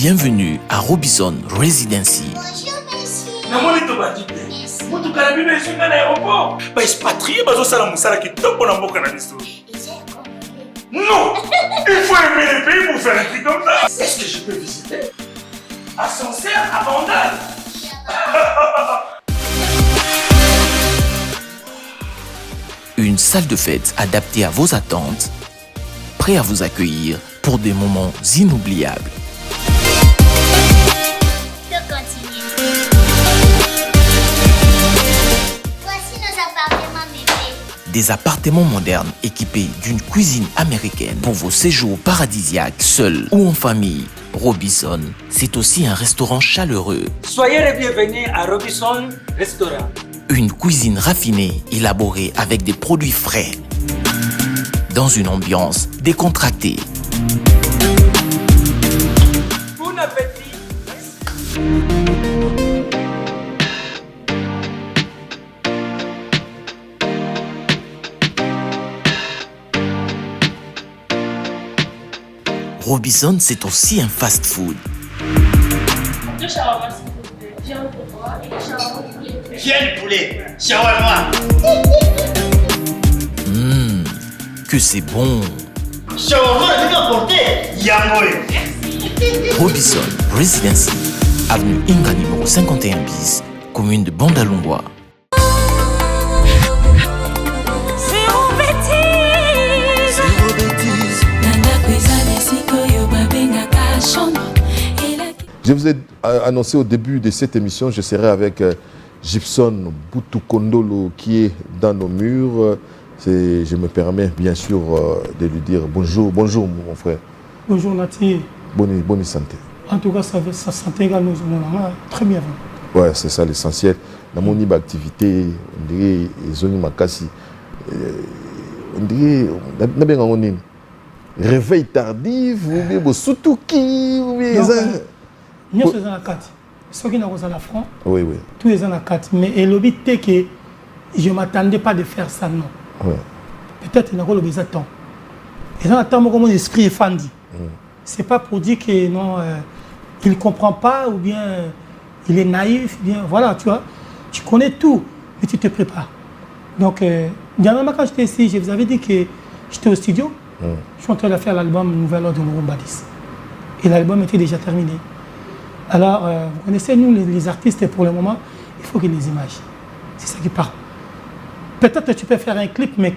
Bienvenue à Robinson Residency. Bonjour, monsieur. Non, il faut aimer les pays pour faire un truc comme ça. Est-ce que je peux visiter? Ascenseur à Vandal. Une salle de fête adaptée à vos attentes, prêt à vous accueillir pour des moments inoubliables. Je continue. Voici nos appartements meublés. Des appartements modernes équipés d'une cuisine américaine pour vos séjours paradisiaques, seuls ou en famille. Robinson, c'est aussi un restaurant chaleureux. Soyez les bienvenus à Robinson Restaurant. Une cuisine raffinée, élaborée avec des produits frais. Dans une ambiance décontractée. Bon appétit. Robinson, c'est aussi un fast-food. Deux shawarma s'il vous plaît. Viande pour moi et shawarma pour poulet. Viens du poulet, shawarma. Que c'est bon. Shawarma, je vais apporter. Yamoy. Robinson Residency, avenue Inga numéro 51 bis, commune de Bandalungwa. Je vous ai annoncé au début de cette émission, je serai avec Gibson Boutoukondolo qui est dans nos murs. Je me permets bien sûr de lui dire bonjour, bonjour mon frère. Bonjour Nati. Bonne santé. En tout cas, ça santé également très bien. Ouais, c'est ça l'essentiel. Dans mon activité, on dirait Zoni Makasi. On dirait réveil tardif, ou bien Soutouki, ou bien nous sommes dans la 4. Ceux qui n'ont pas la front, oui, oui. Tous les ans la 4. Mais le but est que je ne m'attendais pas de faire ça, non. Ouais. Peut-être qu'il n'y a pas besoin de temps. Et dans le mon esprit est fandi. Ce n'est pas pour dire que non, il ne comprend pas ou bien il est naïf. Bien, voilà, tu vois. Tu connais tout, mais tu te prépares. Donc, dernièrement, quand j'étais ici, je vous avais dit que j'étais au studio. Je suis en train de faire l'album Nouvelle Ordre de Morumbadis. Et l'album était déjà terminé. Alors, vous connaissez, nous, les artistes, pour le moment, il faut qu'il y ait des images. C'est ça qui parle. Peut-être que tu peux faire un clip, mais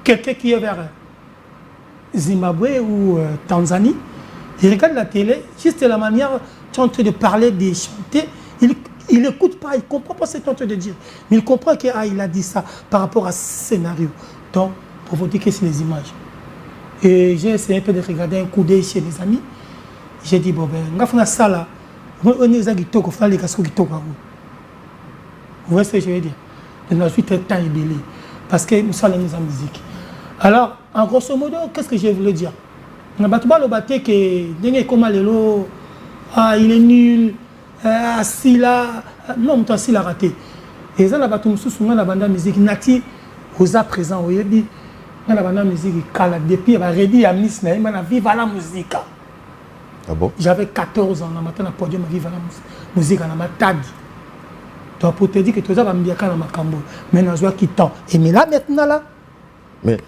quelqu'un qui est vers Zimbabwe ou Tanzanie, il regarde la télé, juste la manière, tu es en train de parler, de chanter, il n'écoute pas, il ne comprend pas ce que tu es en train de dire. Mais il comprend qu'il a dit ça par rapport à ce scénario. Donc, pour vous dire que c'est les images. Et j'ai essayé un peu de regarder un coup d'œil chez des amis. J'ai dit, bon, ben, on va faire ça là. On est à Gito, on fait les casques Gito. Vous voyez ce que je veux dire? On a ensuite un temps ébélé. Parce que nous sommes mis en musique. Alors, en grosso modo, qu'est-ce que je voulais dire? On a battu le bâté que il est nul, assis là. Non, on assis là raté. Et ça, on a battu la bande de musique. Nati, aux à présent, vous voyez, on a la musique depuis il a rédit à Nice, on a vive à la musique. Ah bon? J'avais 14 ans, on a le podium à vivre à la musique, on a tadi. Donc pour te dire que tout ça va me dire quand on a cambo. Mais on a qui temps. Et mais là maintenant là. Mais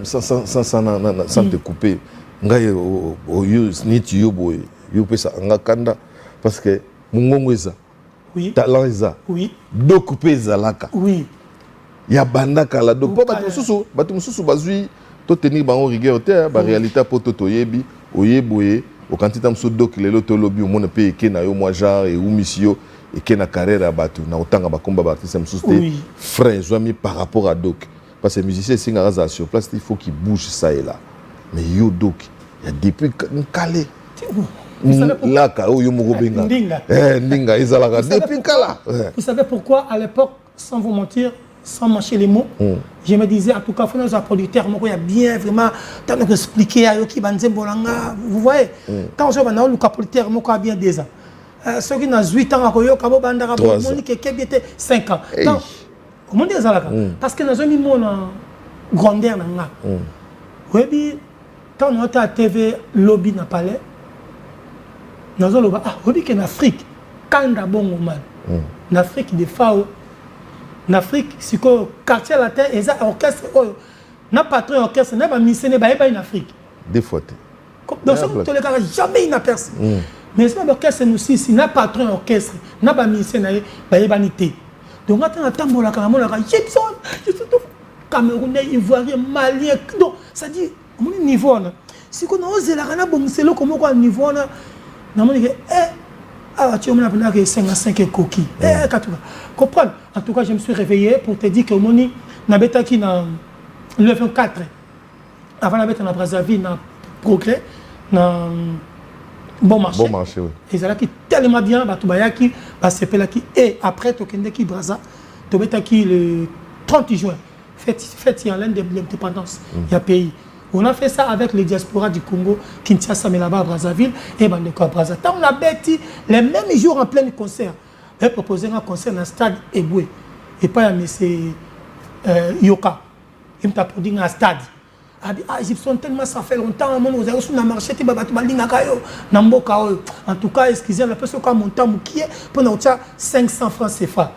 sans te couper, parce que mon oui. Talent ça. Oui. Do couper zalaka. Oui. Ya banda kala donc pas batu mususu bazui to tenir ba rigueur te ba réalité pour to yebi oyeboye au quantité musu donc lelo to lobi mon pe ke na yo moi genre et ou misio et ke na carrière batu na otanga ba combat ba artiste mususu te frère zoami par rapport à doc parce que musicien singa raza sur place il faut qu'il bouge ça et là mais yo doc il y a depuis calé là ka yo mo benga ndinga izalaka depuis kala. Vous savez pourquoi à l'époque sans vous mentir sans mâcher les mots, je me disais, en tout cas, il faut que un producteur qui a bien vraiment expliqué à qui vous voyez, quand je vois un producteur qui a bien 2 ans, ceux qui ont 8 ans, ils ont 5 ans. Comment dire ça? Parce que nous avons mis mon grandeur. Oui, quand on a à TV lobby dans le palais, nazoloba ah obi que en Afrique kanda bongo man en Afrique des FAO en Afrique c'est que quartier latin et ça orchestre na patron orchestre na ba missionnaire ba en Afrique des fois donc ça tous les gars jamais il personne mais c'est l'orchestre nous si na patron orchestre na ba missionnaire ba banité donc attends tambola kana mona ka Gibson Camerounais Ivoirien Malien donc ça dit mon niveau na si qu'on ose la kana bon c'est le comment quoi niveau na moni que ah tu me l'as que 55 coquilles comprendre en tout cas je me suis réveillé pour te dire que moni na beta qui na le 24 avant la bête na Brazzaville na progrès na bon marché oui. Et ça là qui tellement bien ba tubaya qui ba sepela qui et après to kende qui Brazza to beta qui le 30 juin fête en l'indépendance il y a pays on a fait ça avec les diasporas du Congo Kinshasa mais là-bas à Brazzaville et Bandeko à Brazza tant on a bêti les mêmes jours en plein concert et proposé un concert dans le stade Eboué et pas à monsieur Yoka il m'a produit un stade Gibson tellement ça fait longtemps on a reçu na marché ti baba balinga kayo na mboka oyo en tout cas excusez la personne comme montant mukie pour na 500 francs CFA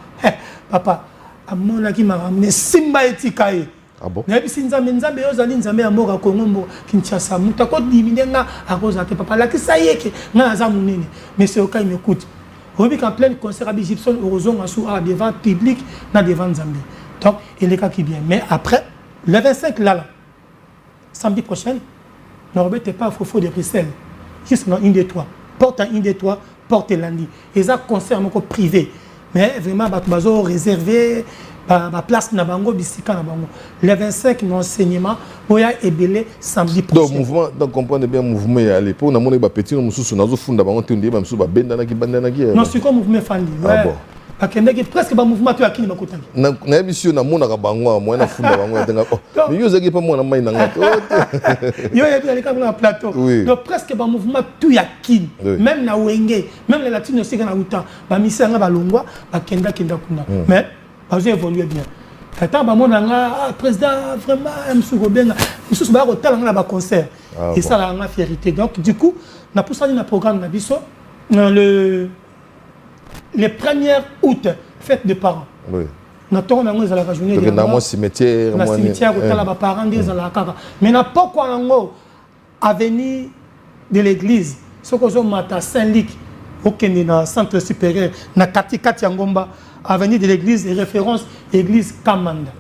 papa amona ki m'a ramené simba etikaye ah bon na bisi nzambe yo zali nzambe ya mboka Congo mbo Kinshasa mutako diminenga akoza te papa la ki sayeke na za munene mais c'est OK il m'écoute obi quand plein concert à Gibson heureusement à devant public na devant nzambe donc il est cas qui bien mais après le 25 là samedi prochain, ne remettez pas Fofo de Bruxelles. Juste dans une des trois. Porte à une des trois, porte lundi. Et ça concerne encore privé. Mais vraiment, bazo réservé, place na bango, bisika na bango. Le 25, l'enseignement, Oya et Belé, samedi prochain. Donc, mouvement, donc comprenez bien, mouvement est allé. Pour nous, on a petit, nous sommes sous fond d'abord, on a même sous bandana qui. Non, c'est comme mouvement Fandi. Ah bon. Presque pas mouvement tu as qui ne m'a coûté. Na émission na mona ka bango moi na funda bango tenga mais yo zaki pas moi na mai na ngato yo ya bien comme na plateau donc presque pas mouvement tu ya qui même na wenge même les latino aussi na uta ba misanga ba longwa ba kenda kuna mais ba j'ai évolué bien attends ba mona nga président vraiment Msou Benga Msou ba ko tala na ba concert et ça la nga fierté donc du coup na pour ça na programme na biso le 1er août, fête des parents. Oui. Nous avons la journée de la cimetière. Dans le cimetière, nous avons les parents. Mais nous avons pas avenue de l'église. Ce que nous avons Saint-Luc, au centre supérieur, dans Kati Ngomba, avenue de l'église, référence église Kamanda.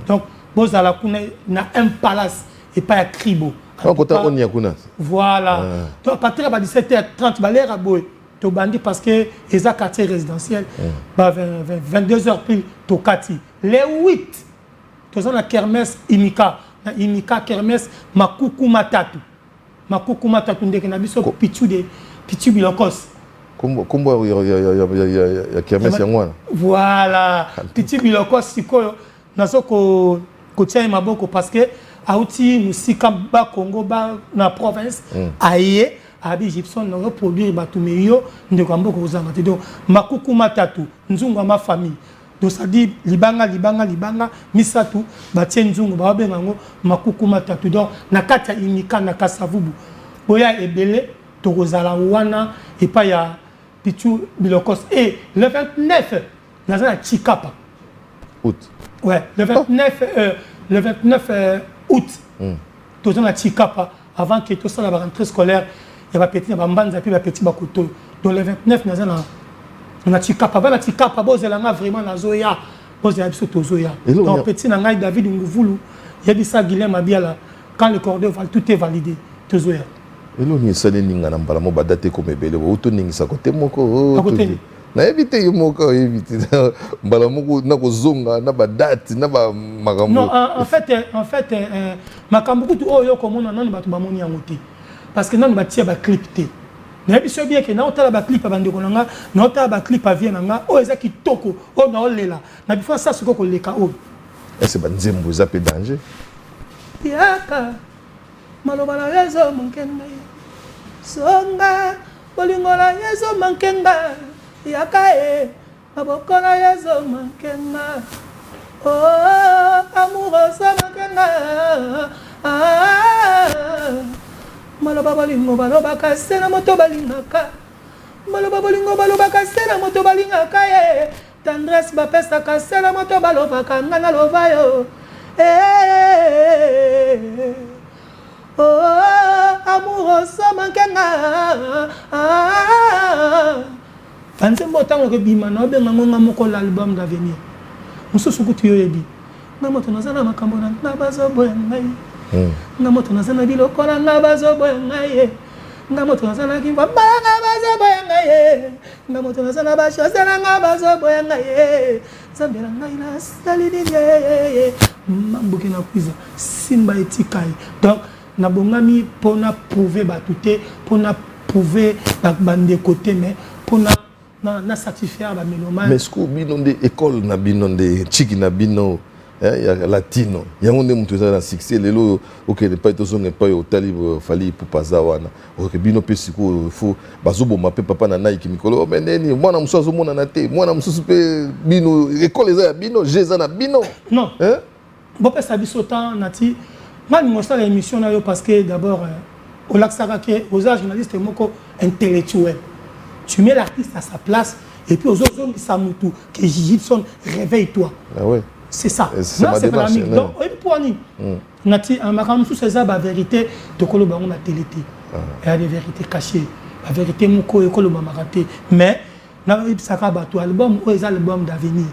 Donc, nous avons un palace et pas un cribo. Voilà. Donc, à partir de 17h30, nous avons Tobandi parce que les quartiers résidentiels, 22h pile Tokati. Les 8, nous avons la kermesse Imika. Imika kermesse Makuku Matatu. Makuku Matatu, nous avons Pichu Bilokos. Comment il y a kermesse Yangwana? Voilà. Pichu Bilokos, c'est quoi? Nous avons Kotia Maboko parce que Aouti, Moussika, Congo, na province, Aïe. Abi Gibson n'a reproduit Batumeyo, Ndekambo Kozanga. Donc, Makuku Matatu, Nzunga ma famille. Donc, ça dit Libanga, Misatu, Batien Nzungu, Babengango, Makuku Matatu. Donc, Nakata Imika, Nakasavubu. Boya et Belé, Torozala Wana, et pas ya Pichu Bilokos. Et le 29, nous avons un Chikapa. Août. Ouais, le 29 août, nous avons un Chikapa. Avant que tout ça, la rentrée scolaire, il y a petit bambanza puis petit bakoto donc le 29 on a tikapa ba tikapa bozelanga vraiment na zoya bozelanga biso tozoya donc petit na ngai David Nguvulu yebisa Guilhem Abiala quand le corps va tout est validé tozoya elo ni sane ninga na mbala mo badate ko mebele o to ningi sa côté moko na éviter moko éviter mbala moko na ko zonga na badate na ba makambo non en fait makambo kutu oyo komona nani batu bamoni yangote parce que nous avons un clip. Nous avons bien que nous avons un clip à Bandekonanga, nous avons un clip à Vienanga, oh, ils ont toko, oh, nous avons là. Nous avons fait ça, c'est quoi le cas. Est-ce que vous avez un peu de danger? Yaka, malobala yezo mankenga, songa, bolingola yezo mankenga, yaka e, mabokola yezo mankenga, oh, amoureuse mankenga, ah. Maloba balingo baloba kasi na moto balingaka Baloba bolingo baloba kasela moto balinga kaye. Tendresse bapesa kasela moto baloba kangana lovayo. Oh, amour sama kenga. Fanse mbotanga ke bimana obenga ngonga moko l'album d'avenir. Mususu kutu yoyebi. Na moto nazana makambo na bazo boya ngai. Na moto nazana biloko na bazo boya ngai. Na moto nazana kimba banga bazo boya ngai. Na moto nazana ba shosela nga bazo boya ngai. Zambela ngai na salini. Mambuki na kuiza simba etikai. Donc na bongami pona prouver batute, pona prouver bande côté mais pona na satisfaire ba mélomane. Mais ce que bino de école na bino de chiki na bino ya latino. Ya ngonde mutu za na succès lelo OK ne pas to zonge pas au talib fali pour pazawana. OK bino pe siko faut bazobo mape papa na naiki mikolo mais neni mwana musozo mona na te mwana musoso pe bino école za bino jeza na bino. Non. Hein? Bon pe ça biso temps nati moi je montre l'émission là parce que d'abord au lac Sarake aux journalistes moko intellectuel. Tu mets l'artiste à sa place et puis aux autres zones ça moutou que Gibson réveille-toi. Ah ouais. C'est ça. C'est ma démarche. Donc pour ni nati en makam sous ces la vérité de koloba on a télé. Il y a des vérités cachées. La vérité moko et koloba maraté mais na ibsaka bato album ou les albums d'avenir.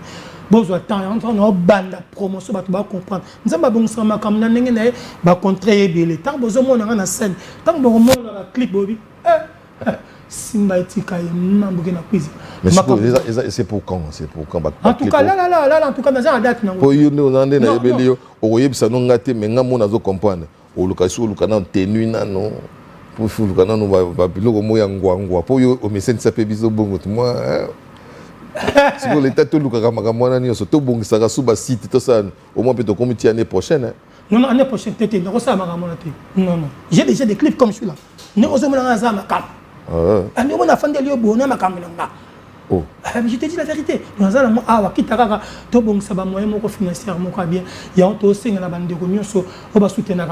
Besoin temps on a bande promotion bato ba comprendre nzamba bongisa makam na ndenge na ba contrer ebele tant besoin mona na scène tant besoin mona na clip bobi simba etika mambuke na quiz mais c'est pour quand en tout cas là en tout cas dans la date na pour you no ndé na ebele yo oyebisa no ngate mais nga mona zo comprendre o lukasu lukana tenue nano pour fu lukana no ba biloko moya ngwangwa pour yo o message ça peut biso bongo moi si vous l'état tout le camarade ni surtout bon ça va suba site tout ça au moins peut-être comme l'année prochaine non année prochaine t'étais non ça non j'ai déjà des clips comme celui-là ne osons pas dans ma cam ah mais on a fait des lieux bon ma cam là oh je te dis la vérité nous allons ah kitaka to bon ça va moyen moko financièrement quoi bien il y a on to singa na bande de nyonso on va soutenir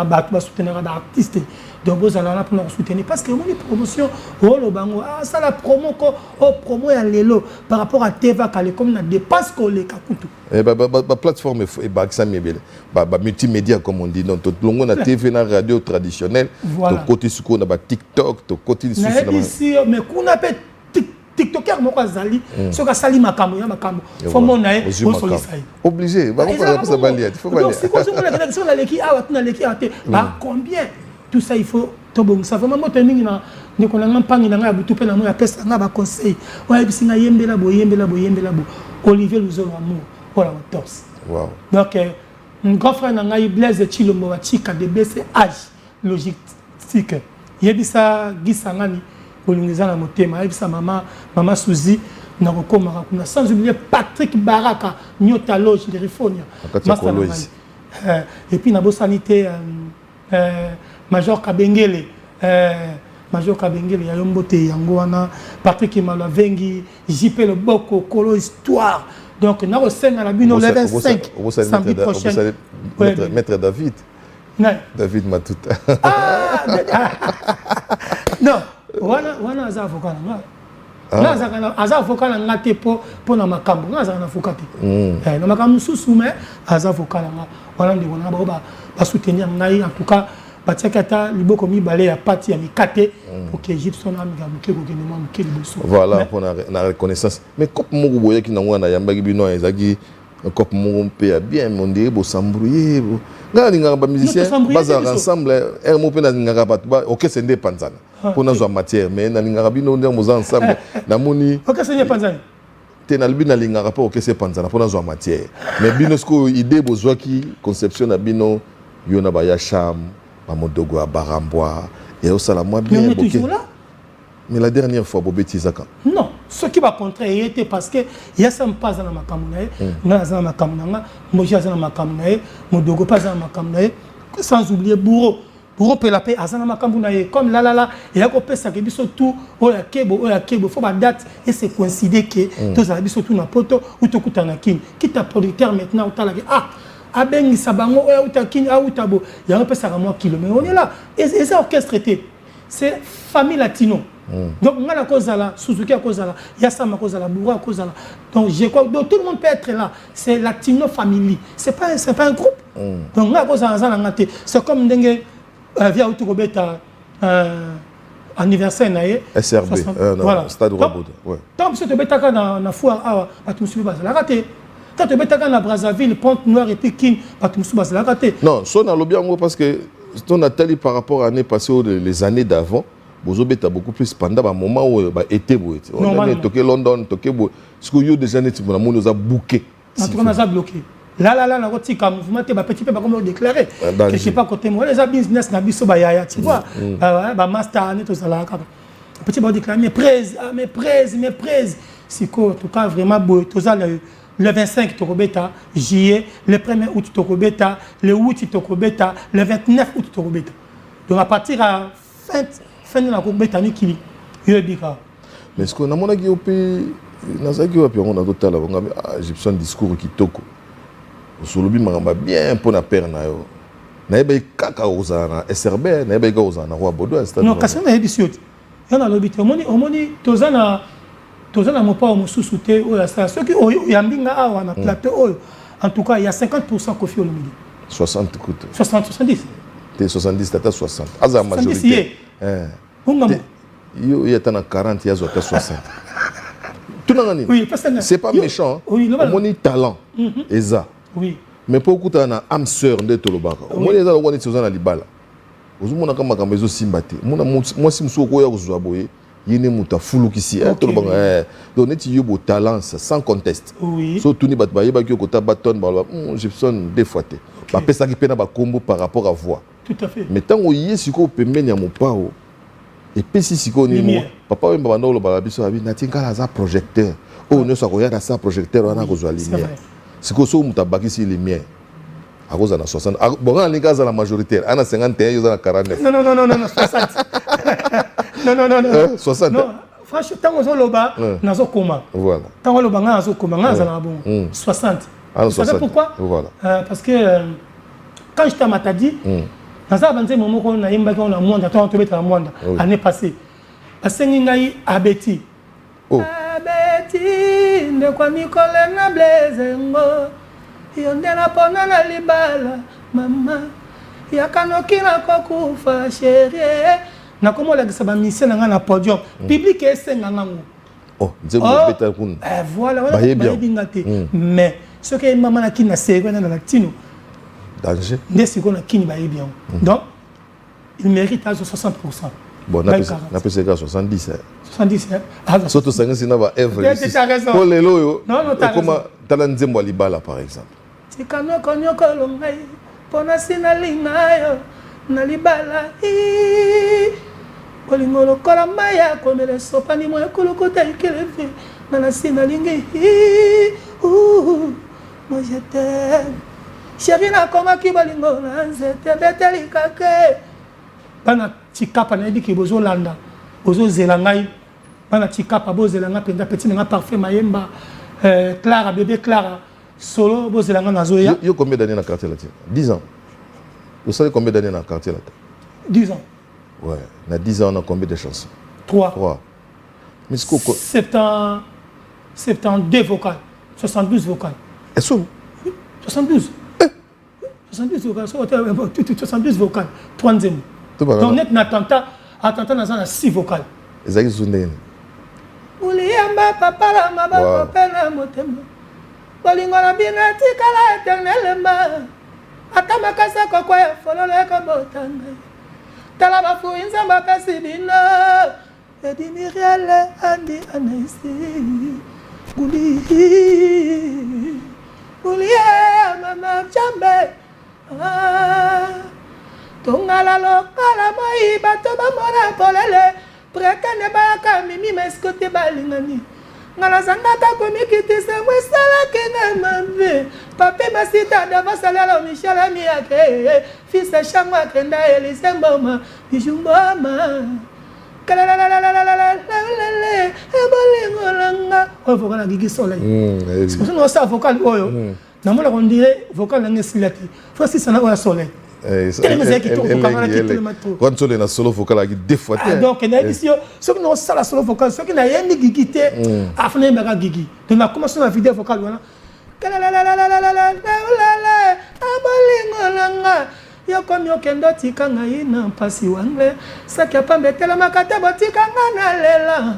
artiste donc vous allez là pour nous soutenir parce que moi les promotions oh le bango ah ça la promo ko oh promo ya lelo par rapport à Teva Kale comme na dépense ko le kakutu et ba plateforme et ba ça miebele ba multimédia comme on dit donc tout longo na TV na radio traditionnelle to côté suko na ba TikTok to côté suko na ici mais qu'on appelle TikToker moko azali soka sali makambo ya makambo faut mona e solisa obligé ba ko ça balia il faut balia si ko la connexion la leki awa tuna leki ate ba combien tout ça il faut to bon ça vraiment moto ningi na ndiko na mpangi na ngabu tupe na mo ya pesa na ba conseil wa bisinga yembela bo Olivier Luzolo amour voilà on torse wow donc mon grand frère na ngai Blaise Chilombo wa chika de BCH logistique yebisa gisangani Bolingeza na motema ebisa mama Suzy na kokoma kuna sans oublier Patrick Baraka Nyota Loge de Rifonia et puis na bo sanité Major Kabengele ya yombote yango wana Patrick Malavengi JP le Boko Kolo Histoire donc na resenga la bino le 25 samedi prochain maître David David Matuta non wana aza avocat na aza avocat na ngate po na makambo na aza na avocat te na makambo susu mais aza avocat na wana ndeko na ba soutenir ngai en tout cas batiakata liboko mibale ya parti ya mikate pour que Gibson amiga muke ko gene ma muke liboso voilà pour la reconnaissance mais comme mo boye ki na ngwana yambaki bino ezaki cop mo pe bien mondé bo sambrouiller nga linga ba musicien baza ensemble mo pe na linga ba OK c'est indépendant pour na zo matière mais na linga bino nder mo ensemble na moni OK c'est indépendant te na bino linga rapport OK c'est indépendant pour na zo matière mais bino sko idée bozwa ki conception na bino yona ba ya cham ba modogo barambwa et au sala moi bien OK mais la dernière fois Bobeti Zaka non ce qui va contrer était parce que il y a ça me passe dans ma caméra na za ma caméra moi j'ai za ma caméra modogo pas za ma caméra sans oublier bourreau pe la paix azana makambu na comme là et ya ko pesa ke biso tout o ya kebo faut ba date et c'est coïncider que tous za biso tout na poto ou to kutana kin quitte producteur maintenant utala ke abengi sabango o ya utakini a utabo ya ko pesa ka moi kilo mais on est là et ça orchestré c'est famille latino Donc, on a la cause là, Suzuki a cause là, Yassam a cause là, Boura a cause là. Donc, je crois que tout le monde peut être là. C'est Latino Family. C'est pas un groupe. Donc, on a cause là, c'est comme Dengue via Autogobeta anniversaire naé. SRB, voilà. Stade Rwabouda. Tant que tu es dans la foire, tu me suis pas la raté. Quand tu es dans Brazzaville, Pont Noir et puis King, tu me suis pas la raté. Non, ça on a bien parce que on a tellement par rapport à l'année passée ou les années d'avant. Bozobe a beaucoup plus pendant un moment où été beau. On a toqué London, toqué beau. Ce que yo déjà net pour nous a booké. En tout cas, on a bloqué. Là, la route comme mouvement, petit peu comme déclaré. Je sais pas côté moi, les business na biso ba yaya, tu vois. Ba master net tout ça là. Petit peu déclaré mes praises. C'est quoi en tout cas vraiment beau tout ça le 25 Tokobeta, juillet, le 1er août Tokobeta, le 8 Tokobeta, le 29 août Tokobeta. Donc à partir à fin de la Tokobeta ni kili. Yo bika. Mais ce qu'on a mon agio pe nazaki wa pe on a total Egyptian discours qui toko. Solobi mangamba bien pour na père na yo. Na ebe kaka ozana SRB, na ebe ozana roi Bodo stade. Non, kasi na ebisiot. Yana lobite omoni tozana mon pas au sous-souté ou la ceux qui yambinga awa na plateau oyo. En tout cas, il y a 50% Kofi Olomide. 60 coûte. 70. T'es 70 tata 60. Aza majorité. Il y a 40, il y a 60. Tout le monde. Oui, parce que c'est pas méchant. Oui, on talent. Eza. Oui. Mais pour écouter un âme sœur de Tolobaka. Moi les gens on est sur la libala. Ozumona kama kambezo simbate. Moi si msoko ko ya kuzwa boye. Yene muta fulu kisi Tolobaka. Donc net yobo talent sans conteste. Oui. So tuni bat baye ba ki kota baton ba Gibson des fois te. Ba pesa ki pena ba combo par rapport à voix. Tout à fait. Mais tant oye siko pembeni ya mopao. Et puis si siko ni mo papa we mbanda lo ba biso abi natinga la za projecteur. Oh ne so ko ya sa projecteur wana kozwa lumière. C'est que si tu as ici les miens, à cause de 60, bon, on a la majorité, on a 51, il y a 49. Non, 60. Non. 60. Non, franchement, tant qu'on a loba, on a coma. Voilà. Tant qu'on a loba, on a coma, on a bon 60. Vous savez pourquoi? Voilà. Parce que quand j'étais à Matadi, dans un moment où on a eu un monde, l'année passée, parce que nous avons Abeti. Abeti, ne kwa mikole na blezengo. Yonde na pona na libala, mama. Yakanoki na kokufa chérie. Na komo la gisaba mise na nga na podium. Public esenga nango. Oh, nzembo beta kun. Voilà, on a bien. Mais ce que maman na kina sego na latino. Danger. Ndesiko na kini ba bien. Donc il mérite à 60%. Bon, on a pu se faire 70. 70, surtout 50, c'est pas Eve. Tu as raison. Pour les loyaux, non, t'as raison. Comment Talanzembo Libala, par exemple. Si kano konyo kolongai, pona sinalinga yo, nalibala i. Kolingolo kola maya, komele sopani mo ekulukuta ikelevi, nana sinalingi i. Moi je t'aime. Chérie na koma ki bolingo na nzete beteli kake. Bana tikapa na yedi ki bozo landa. Bozo zelangai. Bana tikapa bozo zelanga penda petit nga parfait mayemba. Clara bébé Clara solo bozo zelanga na zoya. Yo combien d'années dans le quartier latin? 10 ans. Vous savez combien d'années dans le quartier latin? 10 ans. Ouais, dans 10 ans on a combien de chansons? 3. Mais c'est quoi? 72 vocales. 72 vocales. Est-ce que 72. 72 vocales. 72 vocales. 3e. Donc, net n'attentat dans 6 vocales. Ezaki Zundene. Uliamba papa la maboko pena motema. Bolingo na bina tikala eternellement. Ata makasa kwa ya fololo ka botanga. Tala bafu inzamba pesi bina. Edi Miriel andi anaisi. Guli. Ulia mama jambe. Tongala lokala moi bato bamona polele prekane bayaka mimi meskote balingani ngala zangata komikitise mwesala kena mambe pape masita davasalala Michel Amiake fils changwa kenda Elise Mboma bijumboma kalalalalalalalala ebolingolanga vocal na Gigi Soleil c'est pour ça vocal oyo namona on dirait vocal na ngesilati faut si sana oya Soleil Quand on est dans solo vocal, il y a des fois. Donc, ceux qui ont ça la solo vocal, ceux qui n'ont rien dit gigité, à fin de gigi. Donc, on a commencé la vidéo vocale. Yokomi okendo tika ngai na mpasi wangle saki apambetela makata botika nga na lela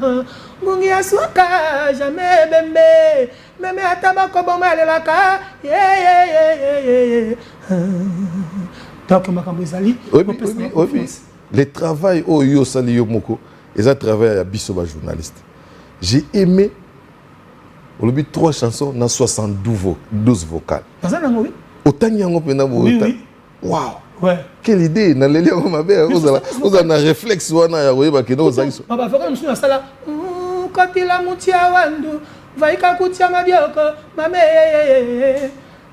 ngungi asuka jamais bembe meme ata bakoboma lelaka donc makambo ezali le travail au yo sali yo moko eza travail ya biso ba journaliste. J'ai aimé au lobby 3 chansons dans 12 vocales. Autant y a un wow. Ouais. Quelle idée! Dans les liens, ma belle, vous avez un réflexe, vous avez un réflexe. Papa, faut que nous soyons là. Quand il a monté à Wandu, va y écouter ma bioko, ma mère.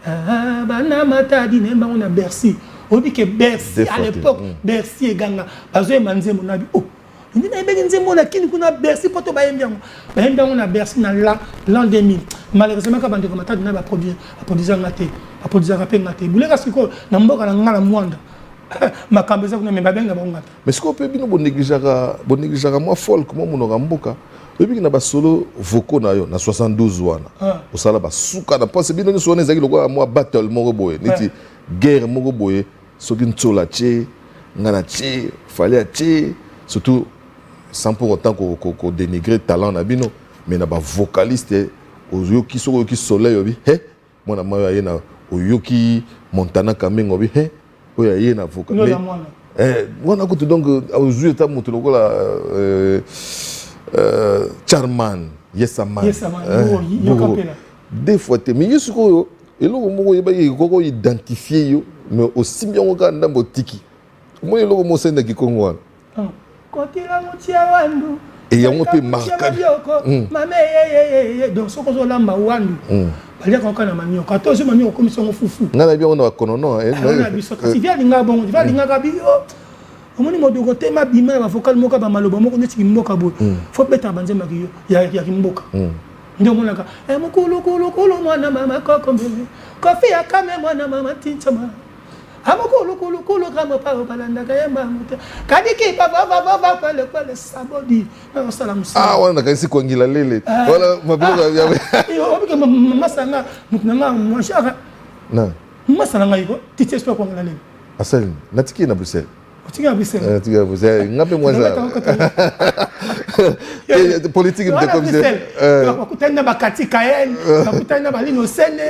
Ah, banamata dîner, on a Bercy. On dit que Bercy à l'époque, Bercy et Ganga. Parce que manzé mon abi. Oh, on dit que mon aki nous a Bercy pour te bailler bien. Ben on a Bercy dans l'an 2000. Malheureusement, quand on a commenté, on a produit un athée. Pour dire rappeler ngate boule kasi ko na mboka na ngala mwanda makambo za kuna membabenga bangata mais ce qu'on peut bien bon négligeara moi folk moi monora mboka ebi na ba solo vocaux na yo na 72 wana au sala ba suka na pense bien nous sone zaki lokwa moi battle moko boye niti guerre moko boye soki ntsola che ngana che fallait che surtout sans pour autant qu'on dénigrer talent na bino mais na ba vocaliste ozo ki soko ki soleil obi he moi na ma ya na Oyoki Montana Kamengo bi he oya yena vocal mais wana ko donc aux états motolo la Charman Yesaman des fois te mais yusuko eloko moko yeba ko identifier yo mais aussi bien ko ndambo tiki moi eloko mo senda ki kongo wana kotila mutia wandu et yango pe marqué donc soko zo lamba wandu balia ko kana manio 14 manio commission fufu ngana bien on a konono na biso kasi via linga bon via linga kabio omoni modo te ma bima ba vocal moka ba maloba moko neti mboka bo fo beta banzema kiyo ya kimboka ndio mona ka mukulu kulu mwana mama koko mbele kofi akame mwana mama tinchama amukulu kama pa balanda kayamba muta kadiki baba pale sabodi na salamu wana kasi kwangila lele wala mabilo yo obike masanga muknanga mwashaka na masanga iko tite sio kwangila lele asal natiki na Bruxelles Tika Bruxelles ngape mwaza politique de commissaire bakutana bakati kayen bakutana balino sene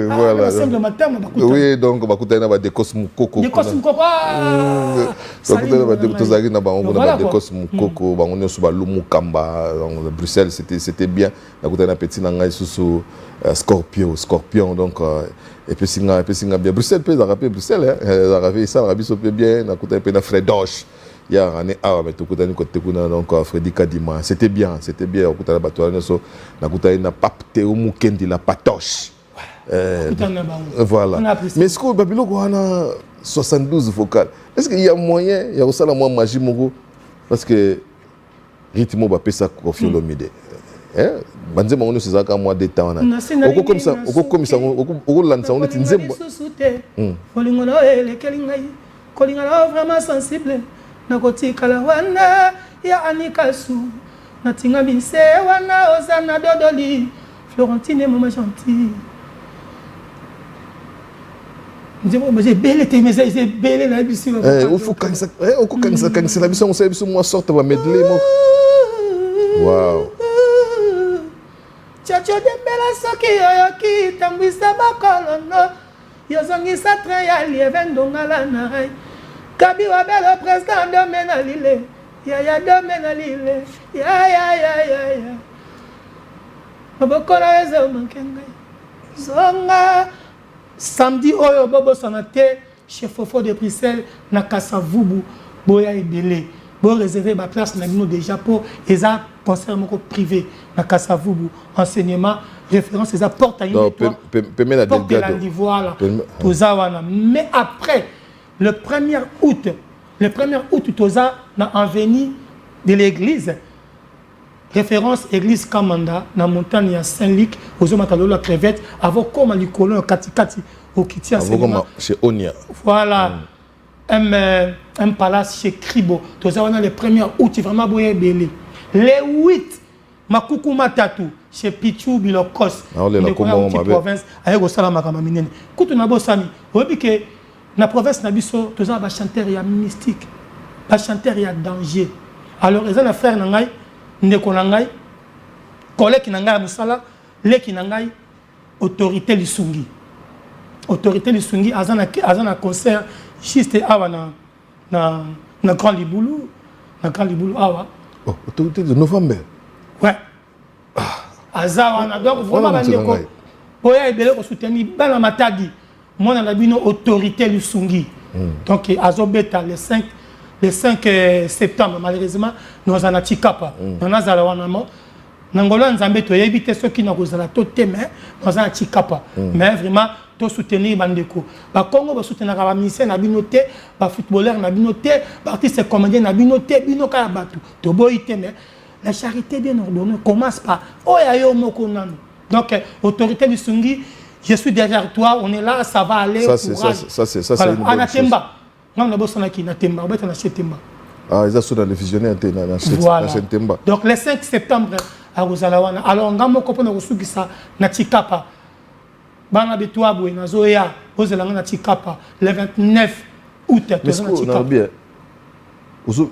voilà simple matin bakutana oui donc bakutana ba de Cosmokoko bakutana ba de tozaki na bango na ba de Cosmokoko bango nyoso ba lumu kamba Bruxelles c'était bien bakutana petit na ngai susu Scorpion donc et puis singa bien Bruxelles peut rappeler Bruxelles hein rappeler ça rappeler so bien na kuta pe na Fredoche ya ane awa mais kuta ni côté kuna donc Freddy Kadima c'était bien kuta ba to so na kuta na papte o mukendi la patoche voilà mais est-ce que babilo ko ana 72 vocales est-ce qu'il y a moyen il y a aussi la moi magie moko parce que rythme ba pesa Koffi Olomide banzema on se zaka moi des temps oko comme ça oko lança on est nzembo kolingo no elekeli ngai kolinga no vraiment sensible na kotikala wana ya anikasu na tinga bise wana ozana dodoli Florentine maman gentille j'ai belle te mais j'ai belle la bise il faut quand ça quand c'est la bise on sait bise moi sorte va medley mo wow Chacho dembela soki yoyoki tambwisa bakolono yozongisa train ya lieve ndongala na rai kabi wabelo président domena lile ya domena lile ya mabokola ezo mankenga zonga samedi oyo bobo sanate chez Fofo de Bruxelles na Kasavubu boya ebele bo réserver ma place na bino déjà pour eza concert moko privé na Kasavubu enseignement référence eza porte à une porte la voilà tozawana mais après le 1er août toza na avenue de l'église référence église Kamanda na montagne ya Saint-Luc ozomatalo la crevette avant comme likolo katikati au kiti enseignement chez Onia voilà un palace chez Kribo. Tout ça, on a les 1er août, vraiment boye belé. Les 8, Makuku Matatu, chez Pichou Bilokos. On est là comment on province, avec au Salama Kamaminene. Quand on a beau sami, on dit que la province Nabiso, tout ça, va chanter, il y a mystique. Va chanter, il y a danger. Alors, ils ont un frère Nangai, Ndeko Nangai, collègue Nangai Moussala, les qui Nangai, autorité Lissungi. Autorité Lissungi, Azana concert, juste awa na Grand Liboulou. Na Grand Liboulou, awa. Oh, autorité de novembre. Ouais. Azawa, donc vraiment, Ndeko. Boya Ebele ko soutenir, Bana Matadi. Moi, on a une autorité Lissungi. Donc, Azobeta, le 5 septembre, malheureusement, nous avons un Chikapa. Nous avons un Nangola Nzambe to éviter ceux qui n'ont pas tout mais nous avons un Chikapa. Mais vraiment, to soutenir Bandeko. Ba Congo va soutenir la ministère na binoté, ba footballeur na binoté, ba artiste comédien na binoté, binoka batu. To boité mais la charité bien ordonnée commence par oya moko nanu. Donc autorité du Sungi, je suis derrière toi, on est là, ça va aller. Ça c'est une bonne chose. Ah, ils sont dans le visionnaire voilà. Donc le 5 septembre à Rosalawana. Alors on a compris que ça na Chikapa. Bana Betoua Boué na Zoya, Rosalanga na Chikapa le 29 août. Mais ce qu'on a bien,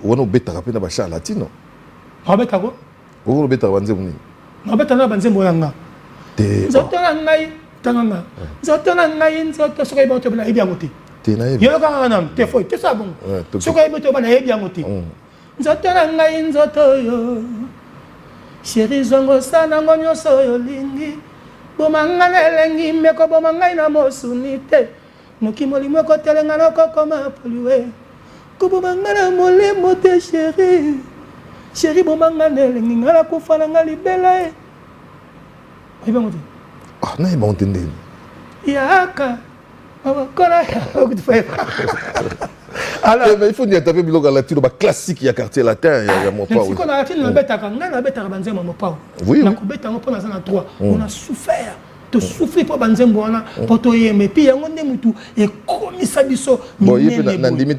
on a bêta rapide na bacha latino. On bêta quoi? On bêta banze muni. On bêta na banze moyanga. Zotona ngai tananga. Zotona ngai nzoto sokai bonto bana ibia ngoti. Yo ka na te foi te sabon. Sokai bonto bana ibia ngoti. Zotona ngai nzoto yo. Chéri zongo sana ngonyo so yo lingi. Bomanga nelengi meko bomanga ina mosunite. Noki molimo ko telenga no kokoma poliwe. Ko bomanga na molimo te chéri. Chéri bomanga nelengi ngala kufana ngali bela e. Iba ngoti. Ah, na iba entender. Yaka. Kona ya kutufanya. Alors, il faut dire taper biloko latino ba classique ya quartier latin ya mon pas. Si on a latino na betaka ngana betaka banzembo mon pas. Oui. Na ko betanga pona za na 3. On a souffert. To souffrir pour banzembo wana pour to yeme puis yango nde mutu e komisa biso. Bon, il peut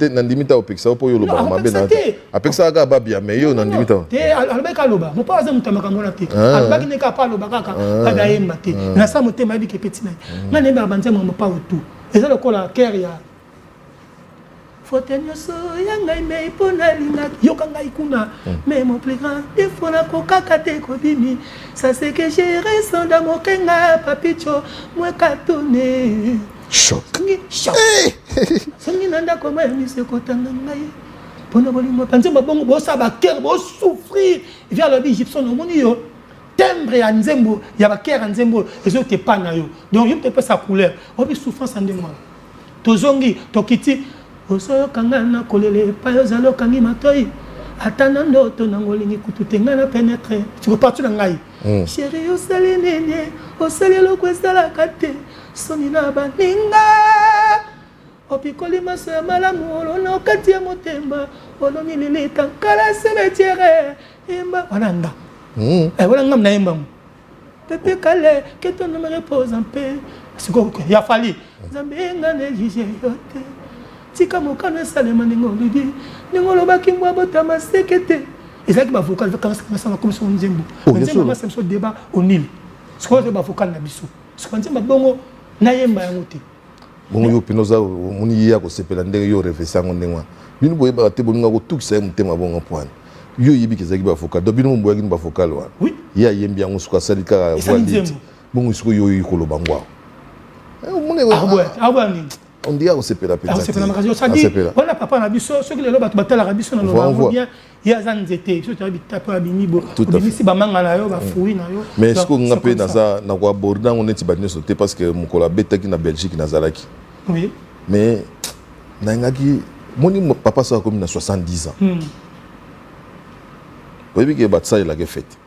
nandimita opekisa po yo loba mabe na. Apekisa ka ba bien mais yo nandimita. Te albeka loba. Mon pas za mutamaka mona te. Albaki ne ka pa loba kaka kada yemba te. Na sa motema bi ke petit na. Na ne ba banzembo mon pas tout. Et ça le kola keria. Fotenyoso yangai mei pona linga yokangai kuna mais mon plus grand défaut na kokakate kobimi ça c'est que j'ai raison dans mon kenga papicho moi katone choc songi nanda koma mise kotanga ngai pona bolimo panze babongo bosa ba cœur bo souffrir via le égyptien no moni yo timbre ya nzembo ya ba cœur nzembo ezo te pana yo donc yo te pas sa couleur obi souffrance en demande tozongi tokiti Oso kangana kolele payo zalo kangi matoi atana ndoto nangolingi kututenga na pénétrer tu peux partir ngai chérie osali nene osali lokwesala kate soni na baninga opikoli maso ya malamu olono kati ya motemba oloni lilita kala cimetière imba wananga wananga mna imba pepe kale que ton nom repose en paix siko ya fali zambenga neglige yote tika mokano salema ningo ludi ningo lobaki mwa botama sekete ezaki ba vocal vacances na commission nzembo nzembo ma semso débat au Nil ce qu'on ba vocal na biso ce qu'on dit ba bongo na yemba yango te bongo yo pinoza muni ya ko sepela ndenge yo refesa ngo ndengwa bino boye ba te boninga ko tukisa mutema bongo point yo yibi kezaki ba vocal do bino mboya kini ba vocal wa oui ya yembi yango suka salika voix bongo suko yo yiko lobangwa mune ah ni on dit on sepela peut-être c'est pas la ça dit voilà papa na biso ceux qui les loba batala la biso na loba bien ya zanzete ceux qui habitent pa binibo bimisi ba manga na yo ba fruit na yo mais est-ce qu'on ngape na ça na ko aborder on eti badne sauter parce que mukola betaki na Belgique na zalaki oui mais na ngaki moni papa ça comme na 70 ans oui que batsa il a fait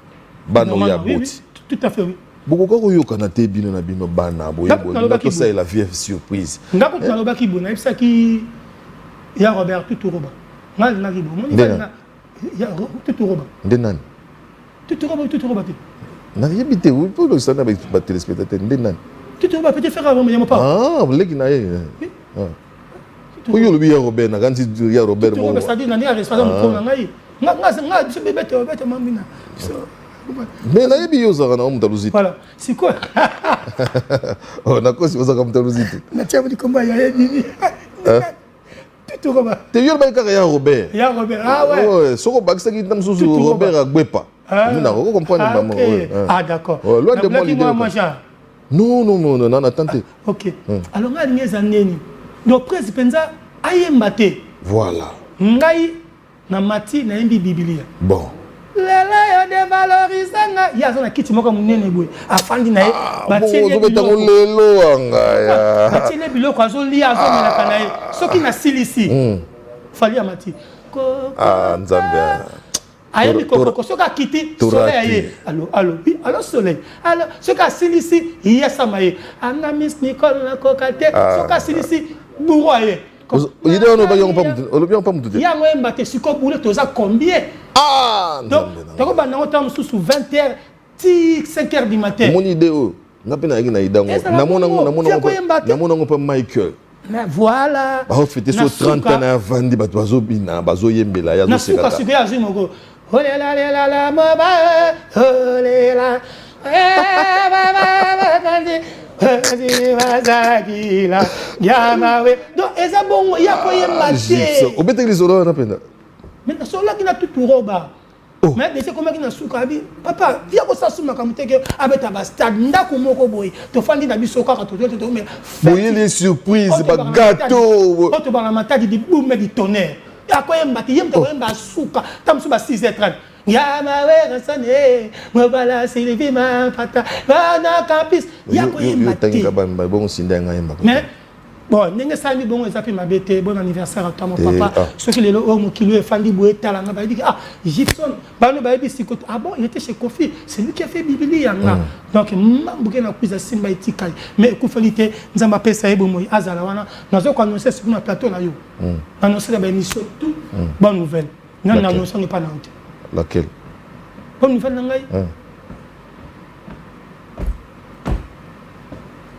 bana ya boti tout à fait oui beaucoup ko yo kana te bino na bino bana boye to ça la vie surprise ngako taloba ki bona ibisa ki ya Robert Tuturoba ngal na ki bo moni na ya Tuturoba ndenan Tuturoba na yebite oui pour le sana ba téléspectateur ndenan Tuturoba peut faire avant mais pas ah leki na ye Oui, le bien Robert, n'a quand il y a Robert. Ça dit, n'a responsable pour ngai. Nga je bébé mamina. Mais na yebi yo zara na mtaluziti. Voilà, c'est quoi? Oh, na kosi oza comme mtaluziti. Na tia di combat ya yebi. Tout comme. Te yo ba ka ya Robert. Ya Robert. Ah ouais. Ouais, soko bakisa ki tam susu Robert agbepa. Nous n'a pas compris maman. Ah d'accord. Loin de moi l'idée. Non, non, attendez. Ok. Alors, on a des années. Donc, presque, pensa, ayemba te. Voilà. Ngai, na mati, na imbi Biblia. Bon. Lala, ya dévalorise, ya zona kiti moka munene boy. Afandi na ye. Batiele biloko anga. Batiele biloko azo lia azo mela kanaye. Soki na silisi. Fali ya mati. Ah, Nzambia. Ayemi koko soka kiti soleil allo oui allo soleil alors soka silisi yesa maye anga miss Nicole na kokate soka silisi buroye il est on va on pas mutu ya ngwemba te siko boule toza combien donc toko bana otam sous 20h 5h du matin mon idée na pena ngi na idango namona pas Michael. Mais voilà. Bah fêter sur 30 ans avant di bazo bina bazo yembela ya zo sekata. Na suka azimoko. Olela la la moba. Olela. Donc eza bon ya ko yemba. Obete les oro na pena. Mais na sola kina tout roba. Mais c'est comment qui na suka bi papa via ko sasuma kamuteke abeta ba stade ndako moko boy to fandi na biso kaka to mais boye les surprises ba gâteau to ba na matadi di boum di tonnerre ya ko yemba ti yemba ko yemba suka tam suba 6h30 ya mawe rasane mo bala silivi ma pata na campus ya ko yemba ti bon sinda ngayemba mais bon, n'est-ce pas bon exemple ma bête bon anniversaire à toi mon papa ce qui est le homme qui lui est fandi boé talanga ba dit ah Gibson ba no ba bi ah bon il était chez Kofi c'est lui qui a fait Biblia donc mambuke na kuiza simba itikali mais kufalite nzamba pesa ebo moi azala wana nazo ko annoncer sur na plateau na yo annoncer la émission tout bonne nouvelle non annoncer n'est pas na honte laquelle bonne nouvelle ngai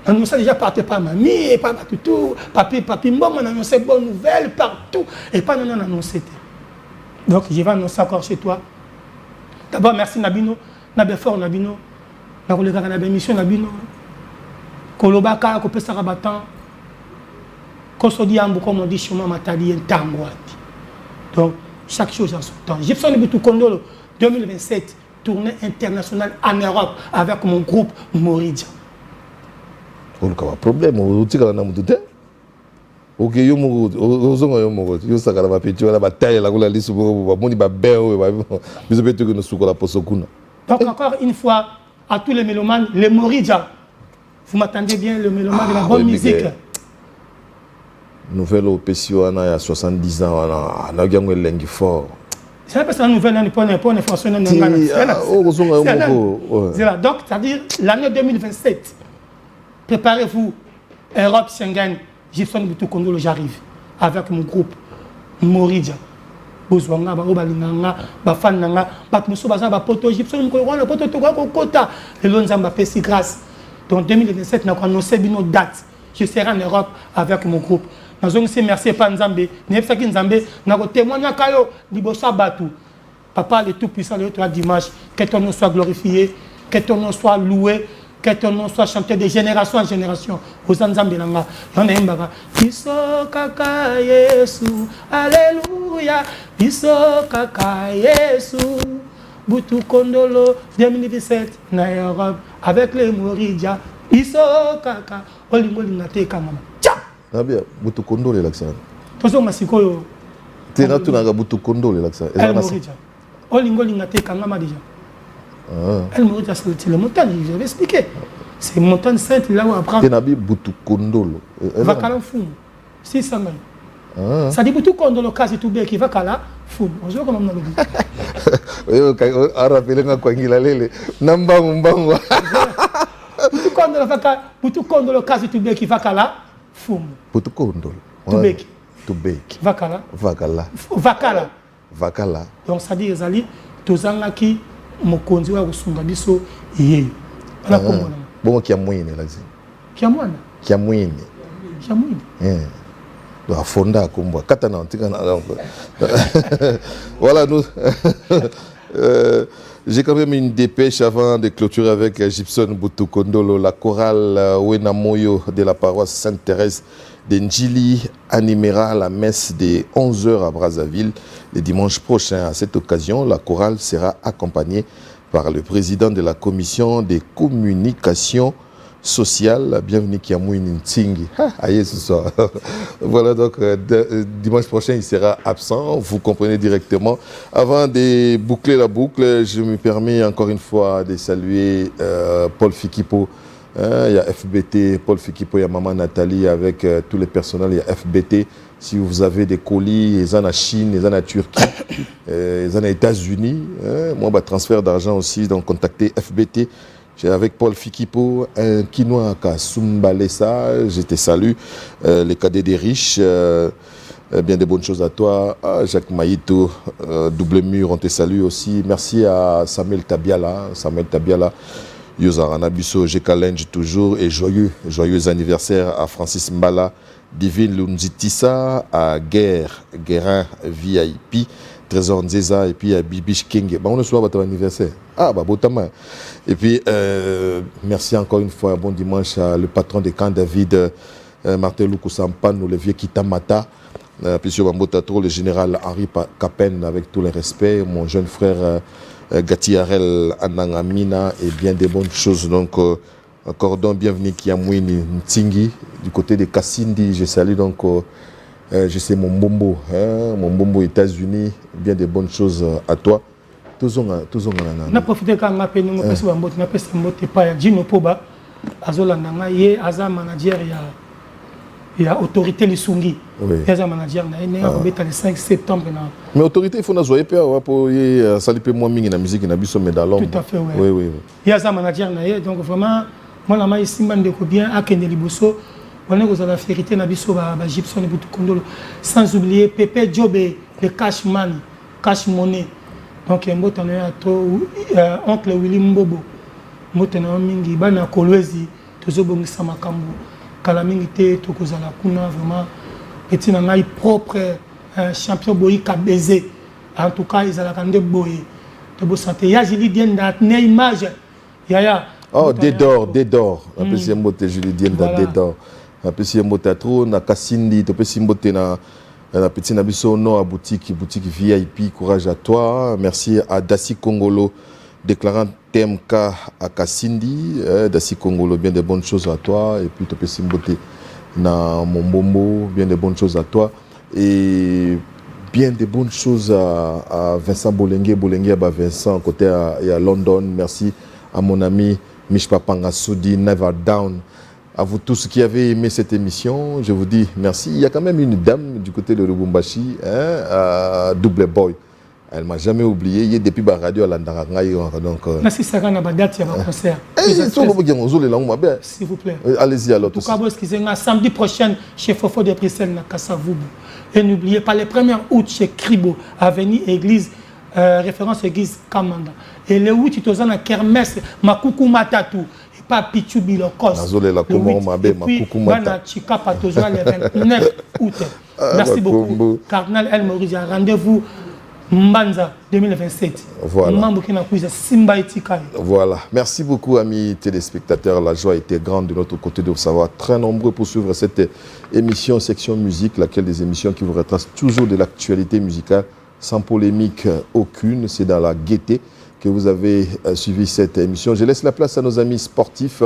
annonçait déjà partout par mamie et par tout papi bon on annonçait bonne nouvelle partout et pas non annoncé donc je vais annoncer encore chez toi d'abord merci Nabino Nabefort Nabino na kolega na émission Nabino kolobaka ko pesa rabatan ko so di ambu comme on dit chemin matali entangwati donc chaque chose en son temps Gibson Butu Kondolo 2027 tournée internationale en Europe avec mon groupe Moridia. On a un problème, on a un problème. Ok, yo sakala bapeti wala bataille la kula lisu bo moni ba beo ba biso betu que nous sukola posokuna. Donc encore une fois à tous les mélomanes, les Moridia. Vous m'attendez bien le mélomane de la bonne musique. Nouvelle opération il y a 70 ans on a gagné lengi fort. C'est pas ça nouvelle année pour une fois c'est donc c'est-à-dire l'année 2027. Préparez-vous, Europe, Schengen, Gibson Butu Kondolo, j'arrive avec mon groupe Moridia. Bozwanga, Barobalinganga, Bafananga, Batmuso Baza, Poto, Gibson, Kondolo, Poto, Kota, et l'Onzamba Pessi grâce. Donc 2027, nous avons annoncé nos dates. Je serai en Europe avec mon groupe. Nous avons dit merci à Nzambé. Nous avons témoigné à Kayo, Libosa Batou. Papa, le Tout-Puissant, le 3 dimanche, que ton nom soit glorifié, que ton nom soit loué. Que ton nom soit chanté de génération en génération. Aux Anzambelanga, y'en a un baga. Biso kaka Yesu, alléluia. Biso kaka Yesu, Butu Kondolo 2017 na Europe avec les Moridia. Biso kaka, olingo lingate kamama. Tcha. Nabia Butu Kondolo l'accent. Tozo masikoyo. Tena tu naga Butu Kondolo l'accent. El Moridia. Olingo lingate kamama déjà. Elle me dit c'est le montagne, je vais expliquer. C'est une montagne sainte là où après. Tenabi Butu Kondolo. Va kala fou. Si ça me. Ça dit Butu Kondolo kasi tout bien qui va kala fou. On joue comme on a dit. Yo a rappelé nga kwa ngila lele. Nambangu mbangu. Butu Kondolo kasi tout bien qui va kala fou. Butu Kondolo. Tubeki. Tubeki. Va kala. Va kala. Va kala. Va kala. Donc ça dit ezali tozangaki mokonzi wa kusunga biso ye ala komona bon kia mwine lazi kia mwana kia mwine à Fonda, Kumba, Katana, voilà, nous. J'ai quand même une dépêche avant de clôturer avec Gibson Boutoukondolo, la chorale Wenamoyo de la paroisse Sainte-Thérèse de Ndjili animera la messe de 11h à Brazzaville le dimanche prochain. À cette occasion, la chorale sera accompagnée par le président de la commission des communications sociales. Bienvenue Kiamouine Ntingi. Aïe ce soir. Voilà donc dimanche prochain il sera absent. Vous comprenez directement. Avant de boucler la boucle, je me permets encore une fois de saluer Paul Fikipo. Il y a FBT, Paul Fikipo, il y a Maman Nathalie avec tous les personnels, il y a FBT. Si vous avez des colis, ils en ont en Chine, ils en ont en Turquie, ils en ont aux États-Unis. Moi, transfert d'argent aussi, donc contactez FBT. J'ai avec Paul Fikipo, un Kinois à Sumbalesa, je te salue. Les cadets des riches, bien de bonnes choses à toi. Jacques Maïto, Double Mur, on te salue aussi. Merci à Samuel Tabiala. Yozarana Bisso, Jekalenj toujours et joyeux anniversaire à Francis Mbala, Divine Lunzitissa, à Guérin VIP, Trésor Nzeza et puis à Bibish King. On est sur votre anniversaire. Botama. Et puis, merci encore une fois, bon dimanche à le patron des camps David, Martin Lukusampan, le vieux Kitamata, puis sur Bambotatro, le général Henri Capen, avec tous les respects, mon jeune frère. Gatiarel Anangamina et bien des bonnes choses. Donc, cordon bienvenue Kiamouini Ntingi du côté de Kassindi. Je salue donc, je sais mon Mombo États-Unis. Bien des bonnes choses à toi. Toujours on a profité quand on a payé nous parce qu'on a payé ce pas Gino Poba, Azolandanga, il y a un manager, il y a autorité les Sungi. Il y a un manager, il y a le 5 septembre. Mais autorité, il faut nous jouer pour saluer moins de la musique, il y a un médaille. Tout à fait, oui. Il y a un manager, donc vraiment, moi, je suis bien à Kendeli Bosso. On a la vérité, Gibson et Boutoukondolo. Sans oublier Pepe Jobe, le cash man, cash money. Donc, il y a oncle Willy Mbobo. Motena Mingi, Bana Kolwezi, Tozobongi Samakambo. Kalamingité, Tokozala Kuna, vraiment, petit nangai propre, champion Boyi Kabeze. En tout cas, ils ont la Boyi. De beau santé. Il y a Julie Dienne dans image. Oh, Dédor. Après, c'est un mot de Julie Dienne dans Dédor. Après, c'est un mot de trop, na Kassindi, tu peux s'imboter na petit nabiso non à boutique VIP. Courage à toi. Merci à Dassi Kongolo, déclarant TMK à Kassindi. Dassi Kongolo, bien de bonnes choses à toi. Et puis, tu peux s'imboter na Mombombo, bien de bonnes choses à toi. Et bien de bonnes choses à Vincent Bolengue à Vincent, côté à London. Merci à mon ami Mishpapanga Soudi, Never Down. À vous tous qui avez aimé cette émission, je vous dis merci. Il y a quand même une dame du côté de Lubumbashi, Double Boy. Elle ne m'a jamais oublié. Il est depuis la radio à l'Andarangaï. Merci, Sarah, na date, il y a un concert. S'il vous plaît. Allez-y alors. En tout cas, excusez-moi, samedi prochain chez Fofo de Bruxelles, à Kassavoubou. Et n'oubliez pas, le 1er août chez Kribo, avenue Église, référence Église Kamanda. Et le 8, tu es à Kermesse, Makuku Matatu. Pas Pichubi le Kos. Et puis, Bana Chika Patozoa le 29 août. Merci beaucoup. Cardinal El Maurice, rendez-vous Mbanza 2027. Voilà. Merci beaucoup, amis téléspectateurs. La joie était grande de notre côté de vous savoir très nombreux pour suivre cette émission Section Musique, laquelle des émissions qui vous retracent toujours de l'actualité musicale sans polémique aucune. C'est dans la gaieté que vous avez suivi cette émission. Je laisse la place à nos amis sportifs.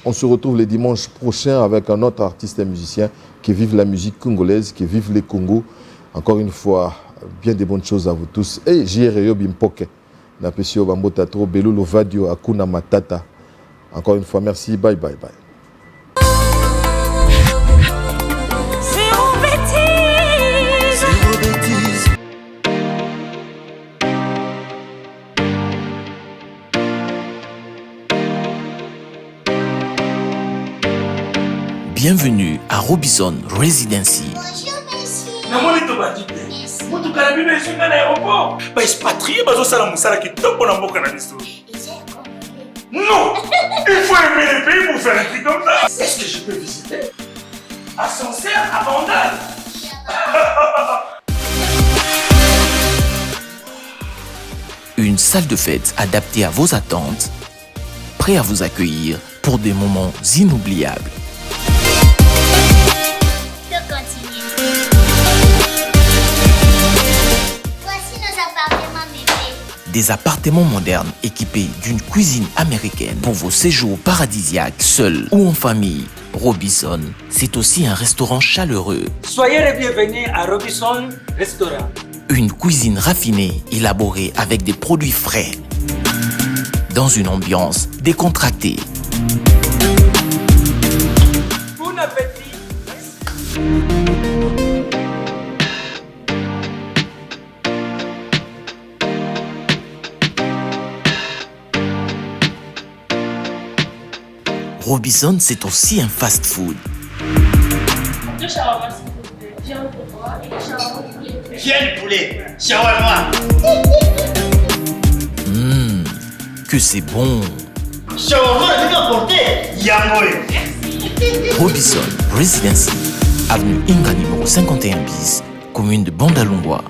On se retrouve le dimanche prochain avec un autre artiste et musicien qui vive la musique congolaise, qui vive les Congos. Encore une fois, bien des bonnes choses à vous tous. Et J.R.E. Bimpoke, Napesio Bambotatro, Belulu Vadio, Akuna Matata. Encore une fois, merci. Bye, bye, bye. Bienvenue à Robinson Residency. Bonjour, monsieur. Namoni Tobadite. Mutu kalabi na isunga na aéroport. Ba expatrié bazo sala musala kitoko na mboka na biso. Non, il faut aimer les pays pour faire un truc comme ça. Est-ce que je peux visiter? Ascenseur à Bandal. Une salle de fête adaptée à vos attentes, prêt à vous accueillir pour des moments inoubliables. Je peux continuer. Voici nos appartements meublés. Des appartements modernes équipés d'une cuisine américaine pour vos séjours paradisiaques, seuls ou en famille. Robinson, c'est aussi un restaurant chaleureux. Soyez les bienvenus à Robinson Restaurant. Une cuisine raffinée, élaborée avec des produits frais. Dans une ambiance décontractée. Bon appétit. Robinson, c'est aussi un fast-food. 2 shawarma s'il vous plaît. Viande pour moi et shawarma poulet. Viens du poulet. Shawarma. Que c'est bon. Shawarma, je vais apporter. Yangoyo. Robinson Residency, avenue Inga numéro 51 bis, commune de Bandalungwa.